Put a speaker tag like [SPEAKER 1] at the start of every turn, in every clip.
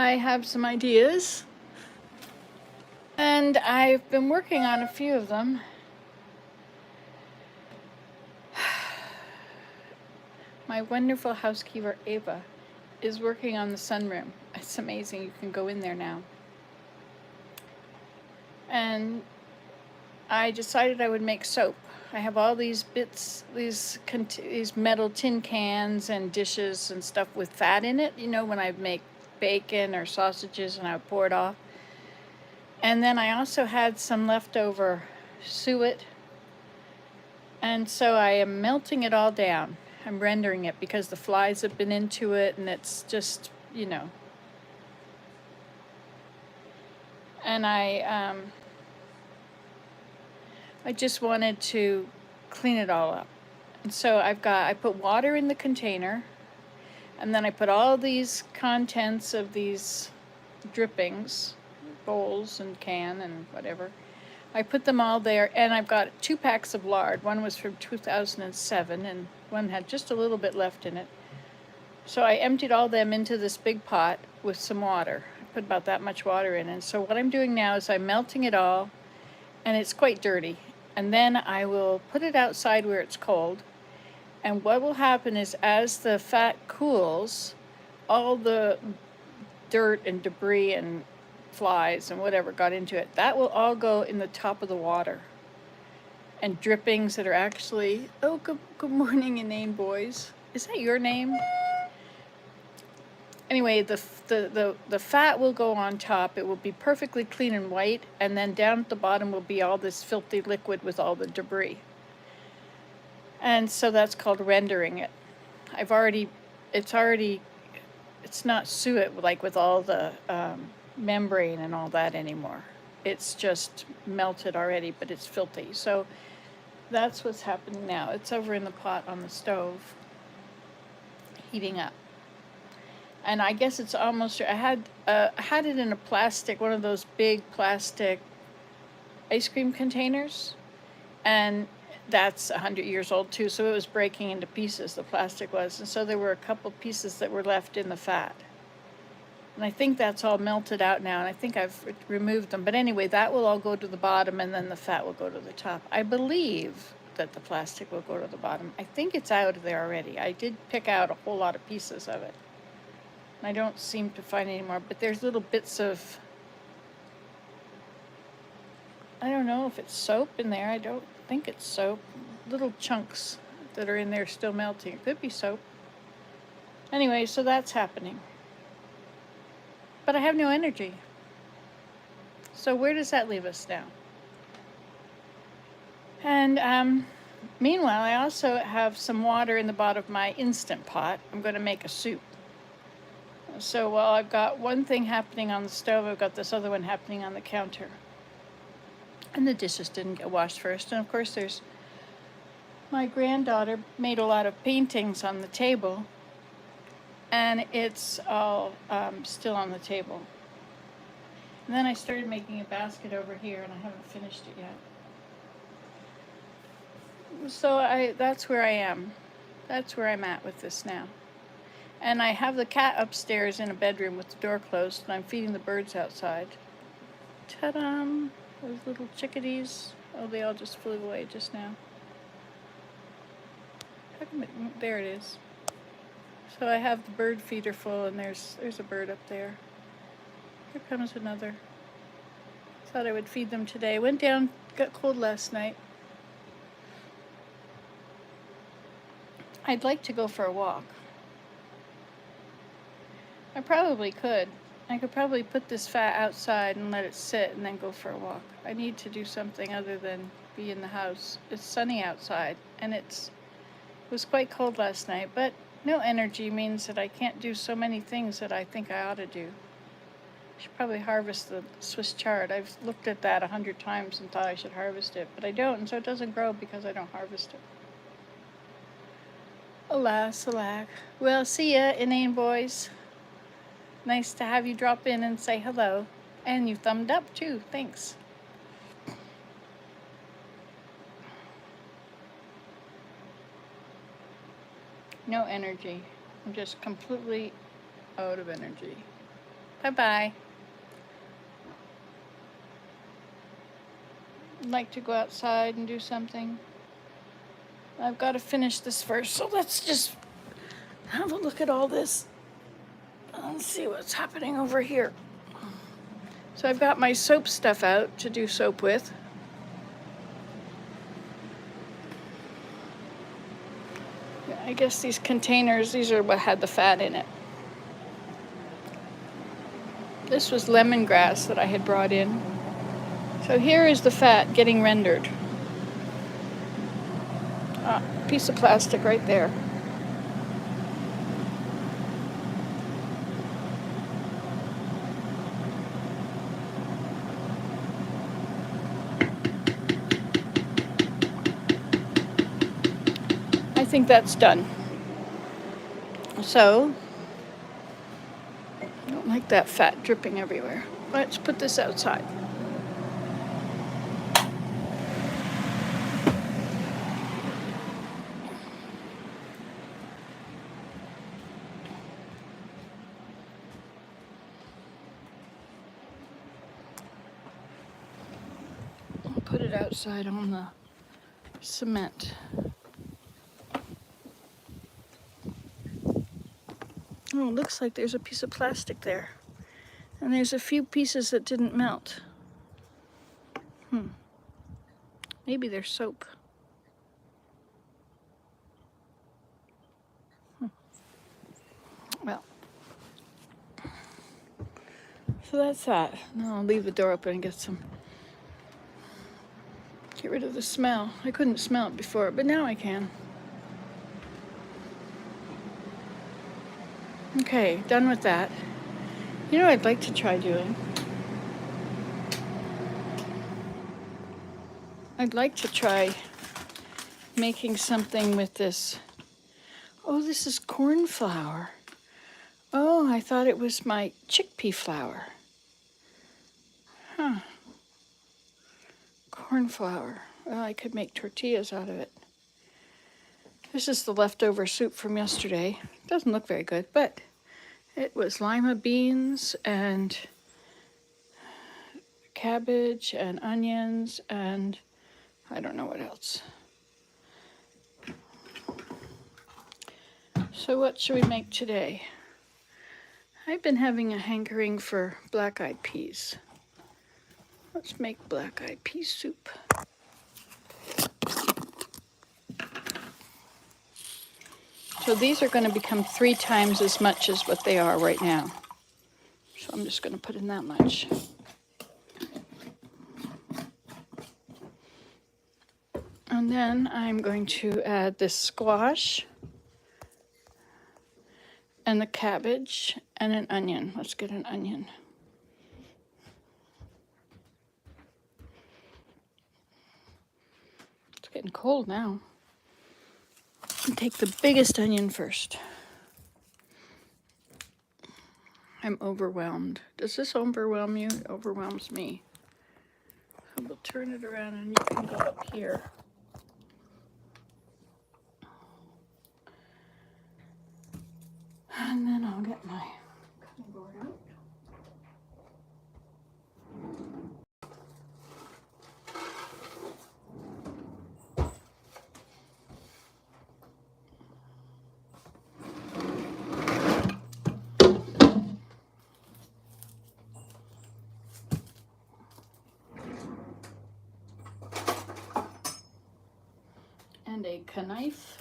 [SPEAKER 1] I have some ideas, and I've been working on a few of them. My wonderful housekeeper, Ava, is working on the sunroom. It's amazing. You can go in there now. And I decided I would make soap. I have all these bits, these metal tin cans and dishes and stuff with fat in it, when I make bacon or sausages and I pour it off. And then I also had some leftover suet. And so I am melting it all down. I'm rendering it because the flies have been into it and it's just, And I just wanted to clean it all up. And so I put water in the container, and then I put all these contents of these drippings, bowls and can and whatever. I put them all there, and I've got 2 packs of lard. One was from 2007, and one had just a little bit left in it. So I emptied all them into this big pot with some water. I put about that much water in. And so what I'm doing now is I'm melting it all, and it's quite dirty. And then I will put it outside where it's cold. And what will happen is as the fat cools, all the dirt and debris and flies and whatever got into it, that will all go in the top of the water. And drippings that are actually, good morning, inane boys. Is that your name? Anyway, the fat will go on top. It will be perfectly clean and white, and then down at the bottom will be all this filthy liquid with all the debris. And so that's called rendering it. It's not suet like with all the membrane and all that anymore. It's just melted already, but it's filthy. So that's what's happening now. It's over in the pot on the stove, heating up. And I guess it's almost, I had it in a plastic, one of those big plastic ice cream containers. And that's 100 years old too, so it was breaking into pieces, the plastic was. And so there were a couple pieces that were left in the fat. And I think that's all melted out now, and I think I've removed them. But anyway, that will all go to the bottom, and then the fat will go to the top. I believe that the plastic will go to the bottom. I think it's out of there already. I did pick out a whole lot of pieces of it. I don't seem to find any more, but there's little bits of, I don't know if it's soap in there. I don't think it's soap. Little chunks that are in there still melting. It could be soap. Anyway, so that's happening. But I have no energy. So where does that leave us now? And meanwhile, I also have some water in the bottom of my Instant Pot. I'm going to make a soup. So while I've got one thing happening on the stove, I've got this other one happening on the counter. And the dishes didn't get washed first. And of course, there's my granddaughter made a lot of paintings on the table, and it's all still on the table. And then I started making a basket over here, and I haven't finished it yet. So that's where I am. That's where I'm at with this now. And I have the cat upstairs in a bedroom with the door closed, and I'm feeding the birds outside. Ta-da! Those little chickadees. Oh, they all just flew away just now. How come there it is. So I have the bird feeder full, and there's a bird up there. Here comes another. Thought I would feed them today. Went down, got cold last night. I'd like to go for a walk. I probably could. I could probably put this fat outside and let it sit and then go for a walk. I need to do something other than be in the house. It's sunny outside, and it was quite cold last night, but no energy means that I can't do so many things that I think I ought to do. I should probably harvest the Swiss chard. I've looked at that 100 times and thought I should harvest it, but I don't, and so it doesn't grow because I don't harvest it. Alas, alack. Well, see ya, inane boys. Nice to have you drop in and say hello. And you thumbed up too. Thanks. No energy. I'm just completely out of energy. Bye-bye. I'd like to go outside and do something. I've got to finish this first, so let's just have a look at all this and see what's happening over here. So I've got my soap stuff out to do soap with. I guess these containers, these are what had the fat in it. This was lemongrass that I had brought in. So here is the fat getting rendered. Piece of plastic right there. I think that's done. So, I don't like that fat dripping everywhere. Let's put this outside. I'll put it outside on the cement. Oh, it looks like there's a piece of plastic there. And there's a few pieces that didn't melt. Maybe they're soap. Well, so that's that. Now I'll leave the door open and get rid of the smell. I couldn't smell it before, but now I can. Okay, done with that. You know what I'd like to try doing? I'd like to try making something with this. Oh, this is corn flour. Oh, I thought it was my chickpea flour. Huh. Corn flour. Well, I could make tortillas out of it. This is the leftover soup from yesterday. Doesn't look very good, but it was lima beans and cabbage and onions and I don't know what else. So what should we make today? I've been having a hankering for black-eyed peas. Let's make black-eyed pea soup. So these are going to become 3 times as much as what they are right now. So I'm just going to put in that much. And then I'm going to add this squash and the cabbage and an onion. Let's get an onion. It's getting cold now. And take the biggest onion first. I'm overwhelmed. Does this overwhelm you? It overwhelms me. So we'll turn it around and you can go up here. And then I'll get my cutting board out. And a knife.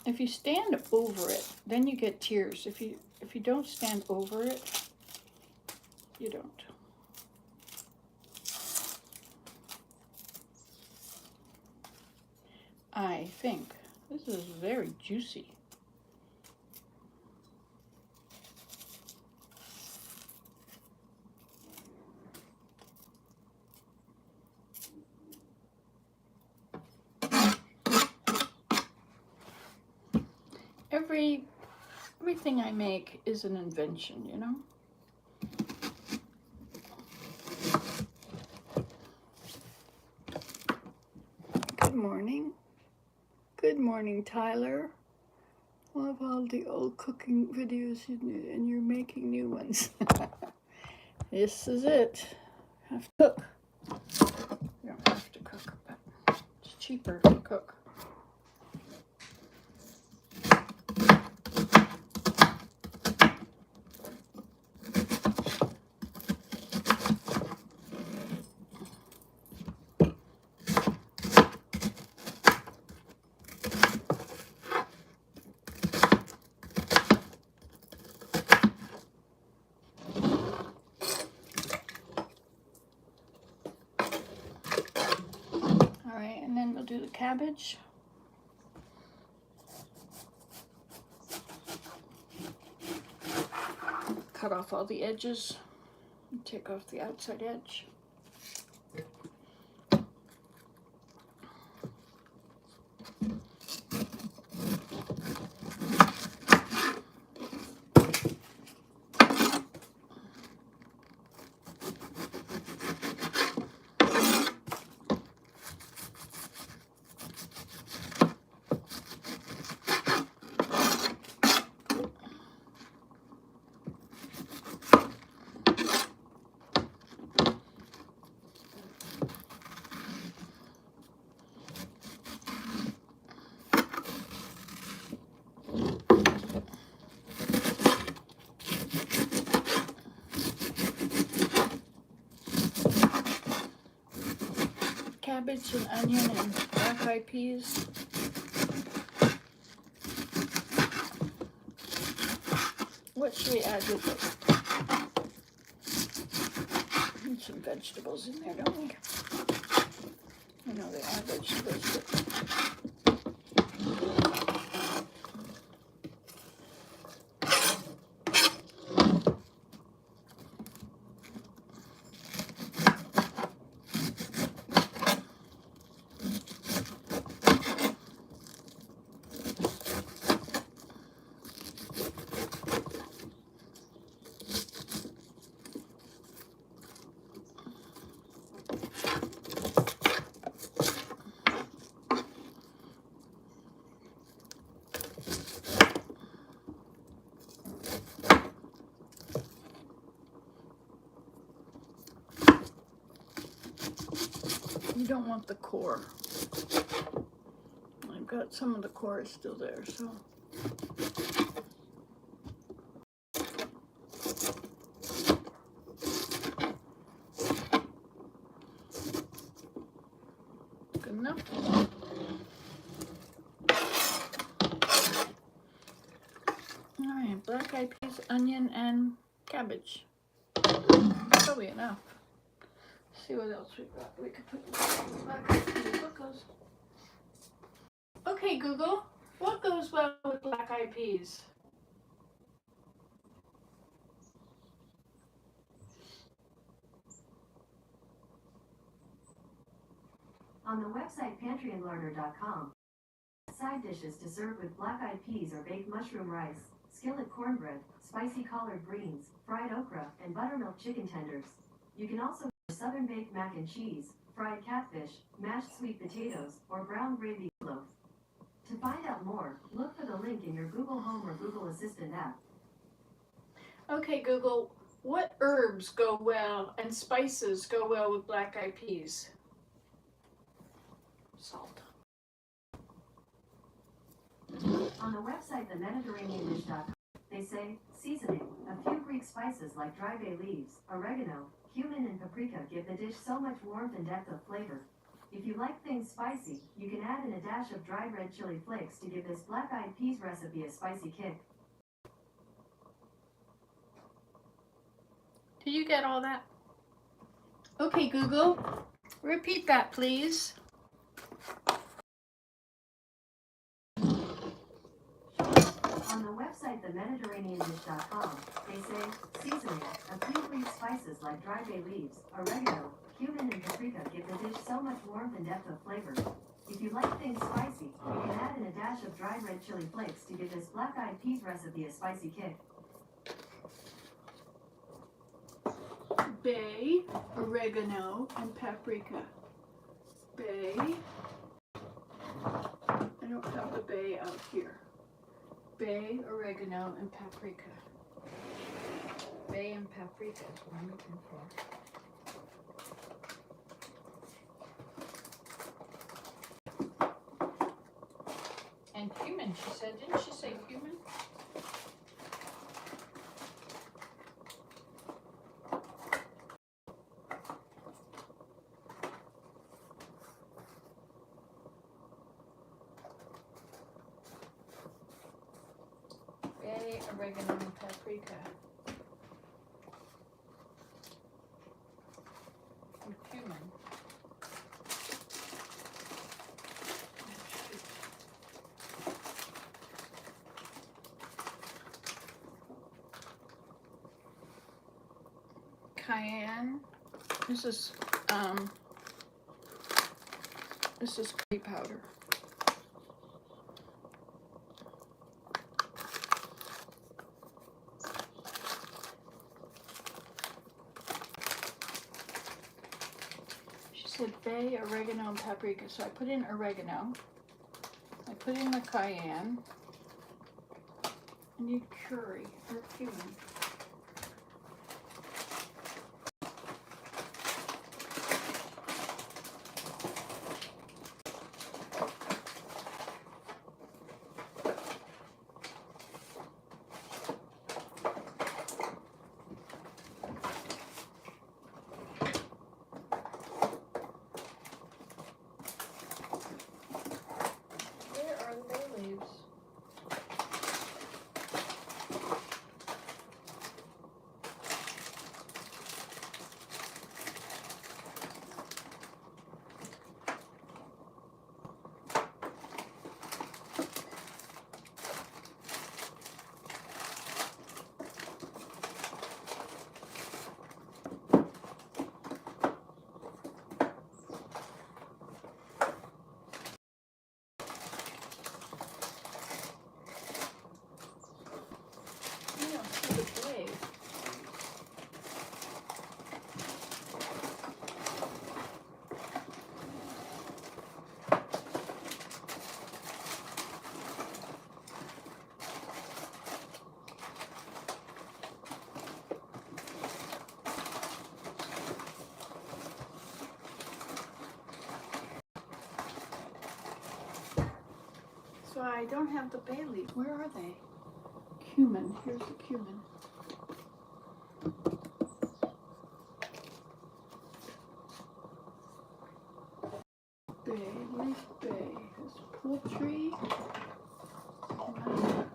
[SPEAKER 1] If you stand over it, then you get tears. If you don't stand over it, you don't. I think this is very juicy. Everything I make is an invention, you know? Good morning. Good morning, Tyler. Love all the old cooking videos and you're making new ones. This is it. Have to cook. You don't have to cook, but it's cheaper to cook. All right, and then we'll do the cabbage. Cut off all the edges and take off the outside edge. Cabbage and onion and black-eyed peas. What should we add with it? Need some vegetables in there, don't we? I know they are vegetables, but you don't want the core. I've got some of the core is still there, so. Good enough. All right, black-eyed peas, onion, and cabbage. Probably enough. See what else we've got. We could put black-eyed peas. What goes? Okay, Google. What goes well with black-eyed peas?
[SPEAKER 2] On the website pantryandlarder.com, side dishes to serve with black-eyed peas are baked mushroom rice, skillet cornbread, spicy collard greens, fried okra, and buttermilk chicken tenders. You can also have southern baked mac and cheese, fried catfish, mashed sweet potatoes, or brown gravy loaf. To find out more, look for the link in your Google Home or Google Assistant app.
[SPEAKER 1] Okay, Google. What herbs go well and spices go well with black-eyed peas? Salt.
[SPEAKER 2] On the website themediterraneandish.com, they say, seasoning, a few Greek spices like dry bay leaves, oregano, cumin and paprika give the dish so much warmth and depth of flavor. If you like things spicy, you can add in a dash of dried red chili flakes to give this black-eyed peas recipe a spicy kick.
[SPEAKER 1] Did you get all that? Okay, Google. Repeat that, please.
[SPEAKER 2] On the website themediterraneandish.com, they say, seasoning, a few Greek spices like dry bay leaves, oregano, cumin and paprika give the dish so much warmth and depth of flavor. If you like things spicy, you can add in a dash of dried red chili flakes to give this black-eyed peas recipe a spicy kick.
[SPEAKER 1] bay, oregano, and paprika. Bay. I don't have the bay out here. Bay, oregano, and paprika. Bay and paprika is what I'm looking for. And cumin, she said. Didn't she say cumin? Bay, oregano, and paprika. And cumin. Cayenne. This is curry powder. She said bay, oregano, and paprika. So I put in oregano. I put in the cayenne. I need curry or cumin. So I don't have the bay leaf. Where are they? Cumin. Here's the cumin. Bay, leaf bay. There's poultry. Onion.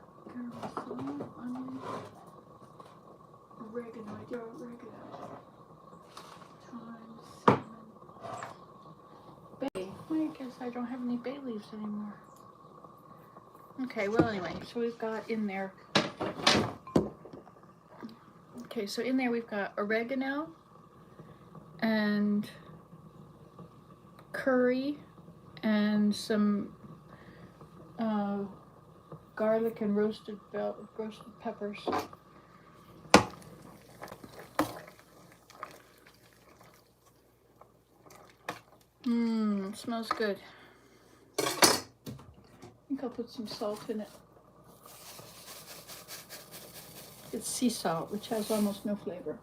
[SPEAKER 1] Oregano. I do oregano. Thyme, cinnamon. Bay. Well, I guess I don't have any bay leaves anymore. Okay, well anyway, so we've got in there, okay, so in there we've got oregano and curry and some garlic and roasted peppers. Smells good. I think I'll put some salt in it. It's sea salt, which has almost no flavor.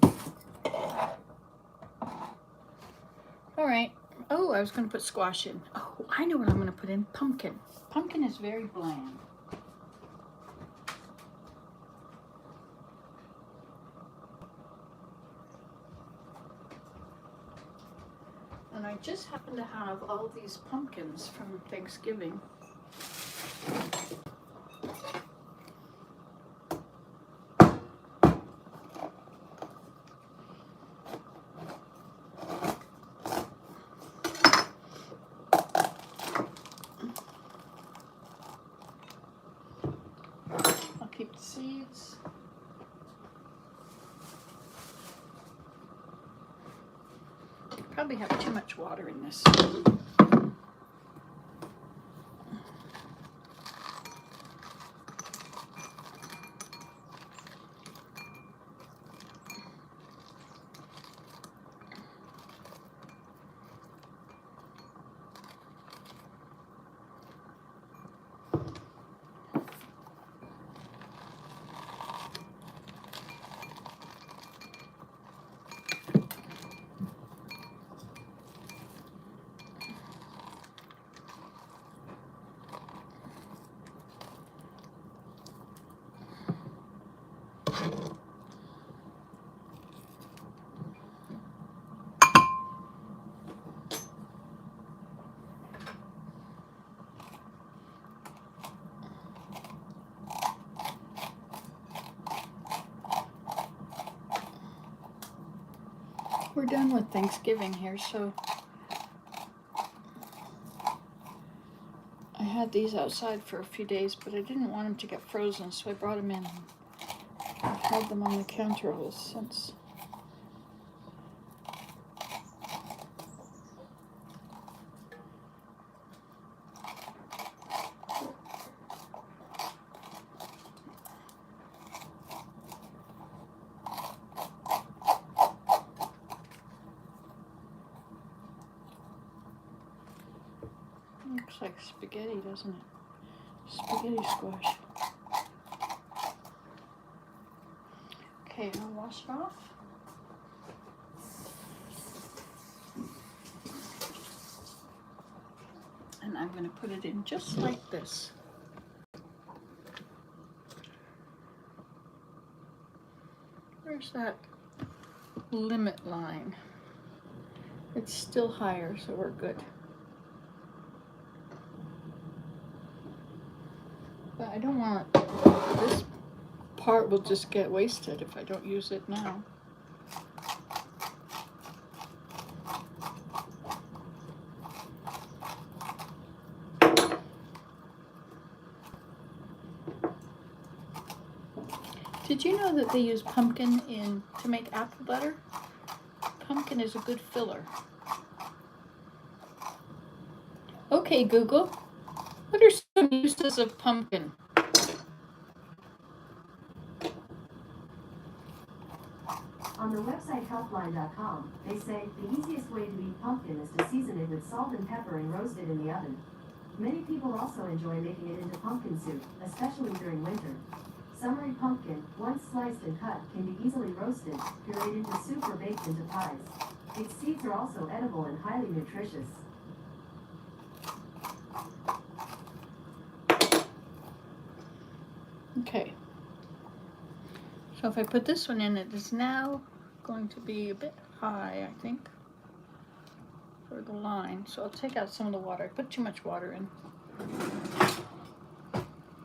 [SPEAKER 1] All right. Oh, I was going to put squash in. Oh, I know what I'm going to put in. Pumpkin. Pumpkin is very bland. And I just happen to have all these pumpkins from Thanksgiving. I'll keep the seeds. Probably have too much water in this. We're done with Thanksgiving here, so I had these outside for a few days, but I didn't want them to get frozen, so I brought them in. I've had them on the counter since. Looks like spaghetti, doesn't it? Spaghetti squash. Okay, I'll wash it off. And I'm going to put it in just like this. Where's that limit line? It's still higher, so we're good. But I don't want, this part will just get wasted if I don't use it now. Did you know that they use pumpkin to make apple butter? Pumpkin is a good filler. Okay, Google, what are some uses of pumpkin?
[SPEAKER 2] On the website healthline.com, they say the easiest way to eat pumpkin is to season it with salt and pepper and roast it in the oven. Many people also enjoy making it into pumpkin soup, especially during winter. Summery pumpkin, once sliced and cut, can be easily roasted, pureed into soup or baked into pies. Its seeds are also edible and highly nutritious.
[SPEAKER 1] Okay. So if I put this one in, it is now going to be a bit high, I think, for the line. So I'll take out some of the water. I put too much water in.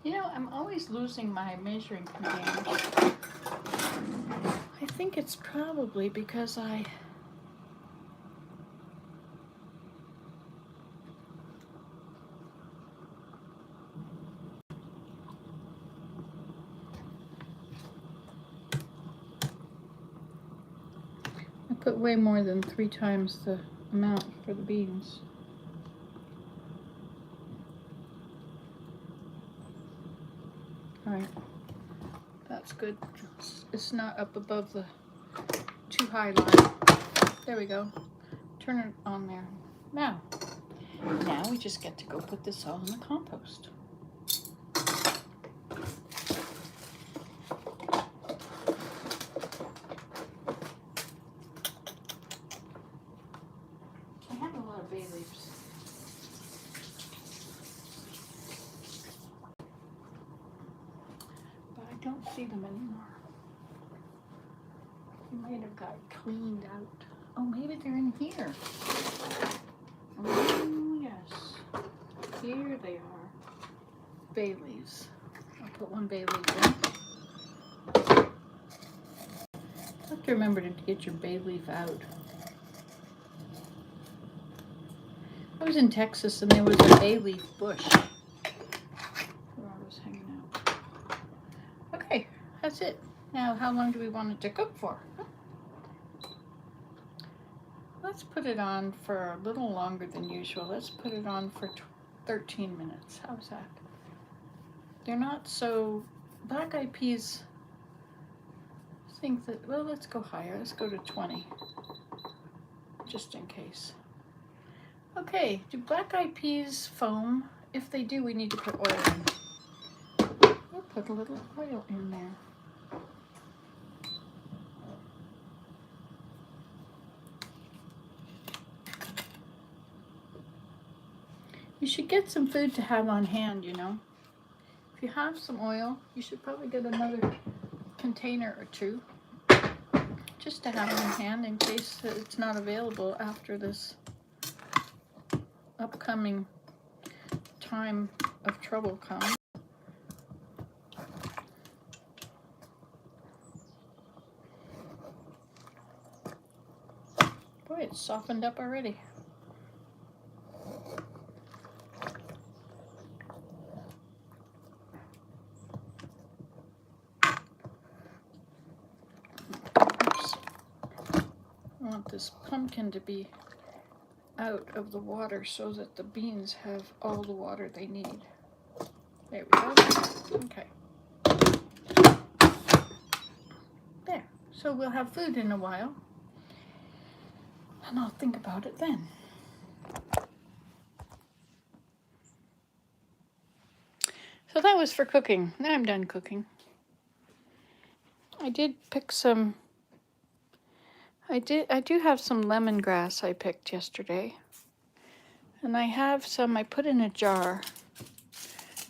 [SPEAKER 1] You know, I'm always losing my measuring containers. I think it's probably because I put way more than 3 times the amount for the beans. All right, that's good. It's not up above the too high line. There we go. Turn it on there. Now we just get to go put this all in the compost. I have a lot of bay leaves. But I don't see them anymore. They might have got cleaned out. Oh, maybe they're in here. Oh, yes. Here they are. Bay leaves. I'll put one bay leaf in. You have to remember to get your bay leaf out. I was in Texas and there was a bay leaf bush where I was hanging out. Okay, that's it. Now, how long do we want it to cook for? Let's put it on for a little longer than usual. Let's put it on for 13 minutes. How's that? They're not so, black-eyed peas, think that, well, let's go higher. Let's go to 20, just in case. Okay, do black-eyed peas foam? If they do, we need to put oil in. We'll put a little oil in there. You should get some food to have on hand, you know. If you have some oil, you should probably get another container or two just to have on hand in case it's not available after this upcoming time of trouble comes. Boy, it's softened up already. Oops. I want this pumpkin to be out of the water so that the beans have all the water they need. There we go. Okay. There. So we'll have food in a while. And I'll think about it then. So that was for cooking. Now I'm done cooking. I did pick some. I do have some lemongrass I picked yesterday. And I have some I put in a jar.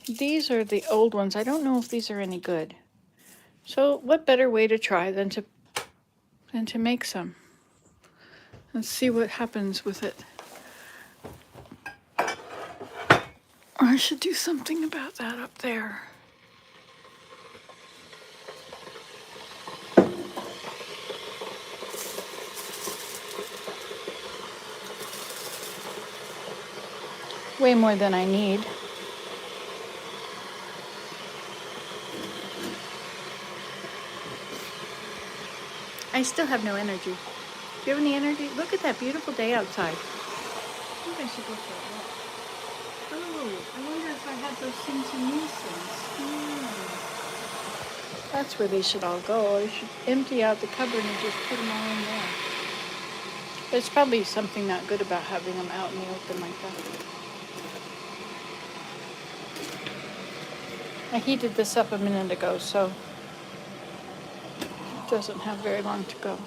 [SPEAKER 1] These are the old ones. I don't know if these are any good. So what better way to try than to make some? Let's see what happens with it. Or I should do something about that up there. Way more than I need. I still have no energy. Do you have any energy? Look at that beautiful day outside. I think I should go for a walk. Oh, I wonder if I have those things in these things. That's where they should all go. I should empty out the cupboard and just put them all in there. But it's probably something not good about having them out in the open like that. I heated this up a minute ago, so it doesn't have very long to go.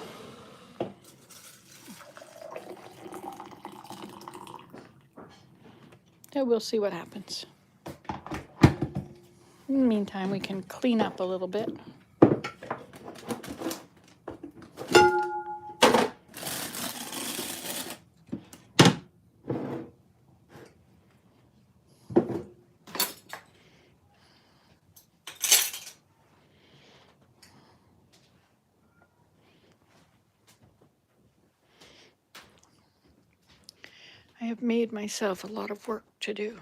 [SPEAKER 1] So we'll see what happens. In the meantime, we can clean up a little bit. I have made myself a lot of work to do.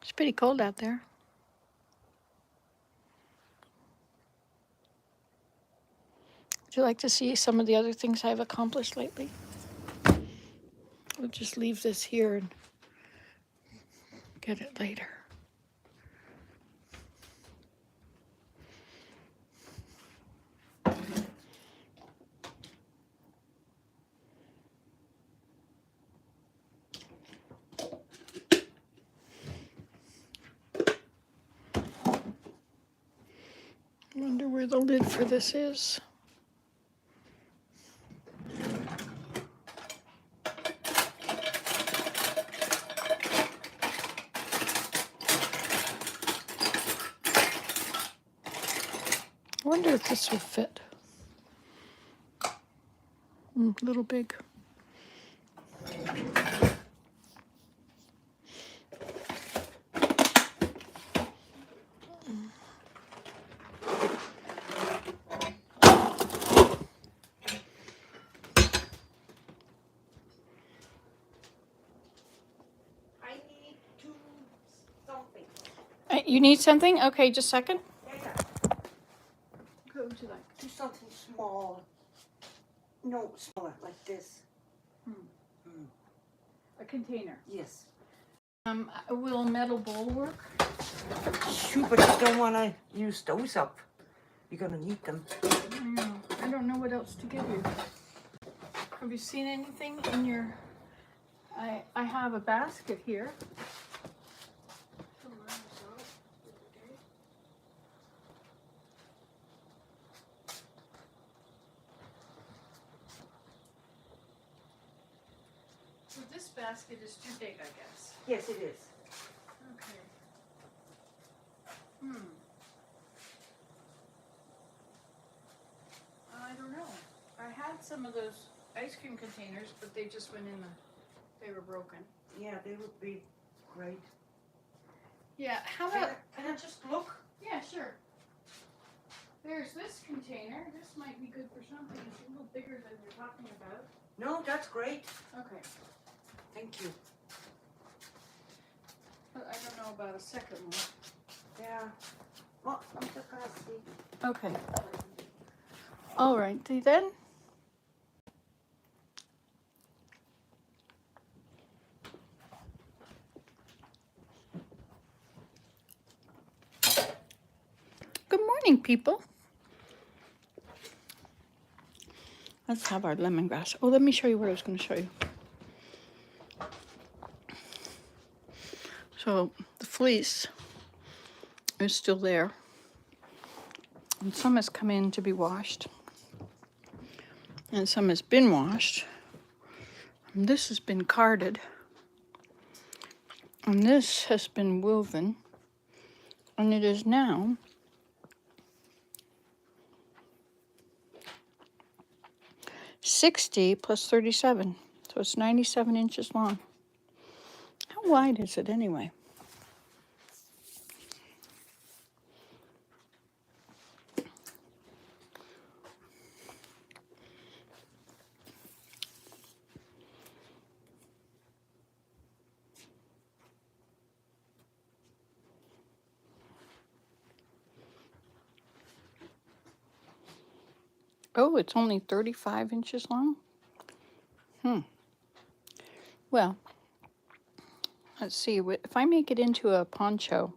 [SPEAKER 1] It's pretty cold out there. Would you like to see some of the other things I've accomplished lately? We'll just leave this here and get it later. I wonder where the lid for this is. I wonder if this will fit. A little big. You need something? Okay, just a second.
[SPEAKER 3] Yeah.
[SPEAKER 1] What would you like?
[SPEAKER 3] Do something small. No, smaller, like this.
[SPEAKER 1] A container.
[SPEAKER 3] Yes.
[SPEAKER 1] Will a metal bowl work?
[SPEAKER 3] Shoot, but you don't want to use those up. You're going to need them.
[SPEAKER 1] I don't know what else to give you. Have you seen anything in your... I have a basket here. So this basket is too big, I guess.
[SPEAKER 3] Yes, it is.
[SPEAKER 1] Okay. I don't know. I had some of those ice cream containers, but they just went in they were broken.
[SPEAKER 3] Yeah, they would be great.
[SPEAKER 1] Yeah, how about...
[SPEAKER 3] Can I just look?
[SPEAKER 1] Yeah, sure. There's this container. This might be good for something. It's a little bigger than you're talking about.
[SPEAKER 3] No, that's great.
[SPEAKER 1] Okay.
[SPEAKER 3] Thank you.
[SPEAKER 1] But I don't know about a second one.
[SPEAKER 3] Yeah. Well, I'm just gonna see.
[SPEAKER 1] Okay. All right, then. Good morning, people. Let's have our lemongrass. Oh, let me show you what I was going to show you. So the fleece is still there. And some has come in to be washed. And some has been washed. And this has been carded. And this has been woven. And it is now 60 plus 37. So it's 97 inches long. How wide is it anyway? Oh, it's only 35 inches long? Well, let's see. If I make it into a poncho,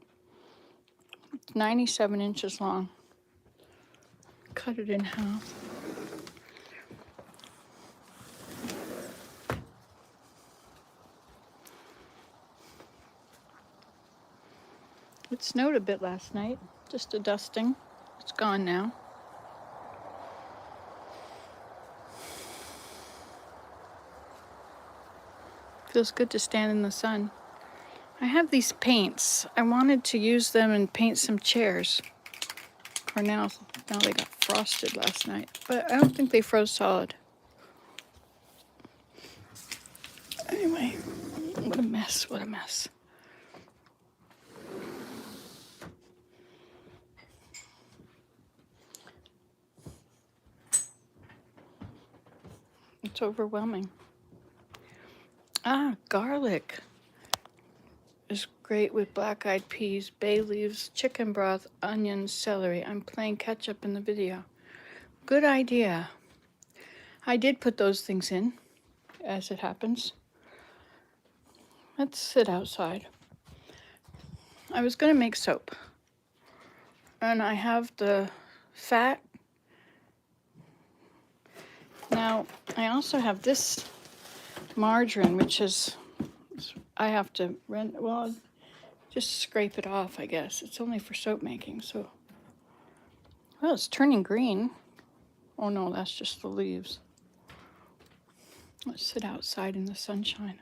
[SPEAKER 1] it's 97 inches long. Cut it in half. It snowed a bit last night, just a dusting. It's gone now. Feels good to stand in the sun. I have these paints. I wanted to use them and paint some chairs. For now they got frosted last night, but I don't think they froze solid. Anyway, what a mess, what a mess. It's overwhelming. Garlic is great with black-eyed peas, bay leaves, chicken broth, onions, celery. I'm playing catch up in the video. Good idea. I did put those things in, as it happens. Let's sit outside. I was going to make soap. And I have the fat. Now, I also have this margarine, which is, I have to just scrape it off, I guess. It's only for soap making, so. Well, it's turning green. Oh no, that's just the leaves. Let's sit outside in the sunshine.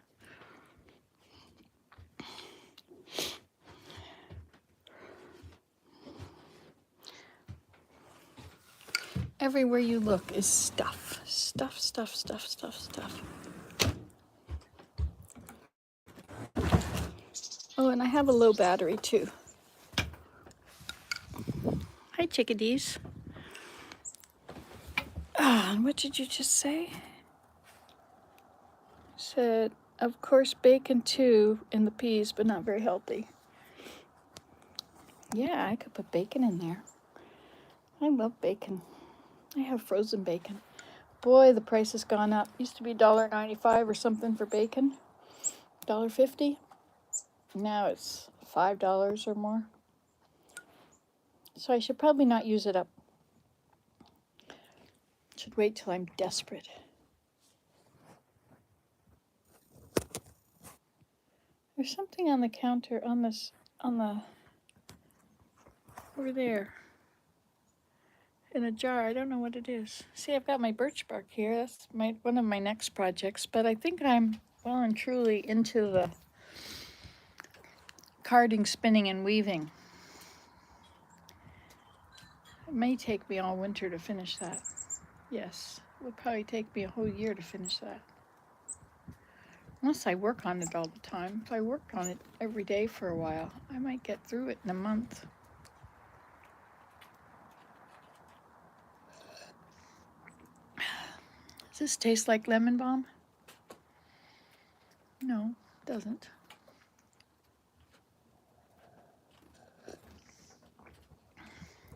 [SPEAKER 1] Everywhere you look is stuff. Stuff, stuff, stuff, stuff, stuff. Oh, and I have a low battery too. Hi, chickadees. And what did you just say? Said, of course, bacon too in the peas, but not very healthy. Yeah, I could put bacon in there. I love bacon. I have frozen bacon. Boy, the price has gone up. Used to be $1.95 or something for bacon. $1.50. Now it's $5 or more. So I should probably not use it up. Should wait till I'm desperate. There's something on the counter over there. In a jar. I don't know what it is. See, I've got my birch bark here. That's one of my next projects, but I think I'm well and truly into the carding, spinning, and weaving. It may take me all winter to finish that. Yes, it will probably take me a whole year to finish that. Unless I work on it all the time. If I worked on it every day for a while, I might get through it in a month. Does this taste like lemon balm? No, it doesn't.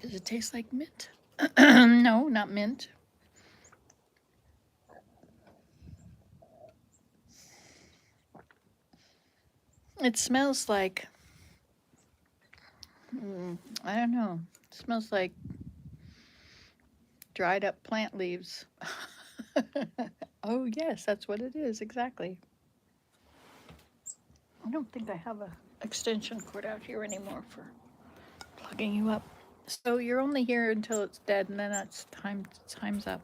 [SPEAKER 1] Does it taste like mint? No, not mint. It smells like, I don't know. It smells like dried up plant leaves. Oh, yes, that's what it is, exactly. I don't think I have a extension cord out here anymore for plugging you up. So you're only here until it's dead, and then time's up.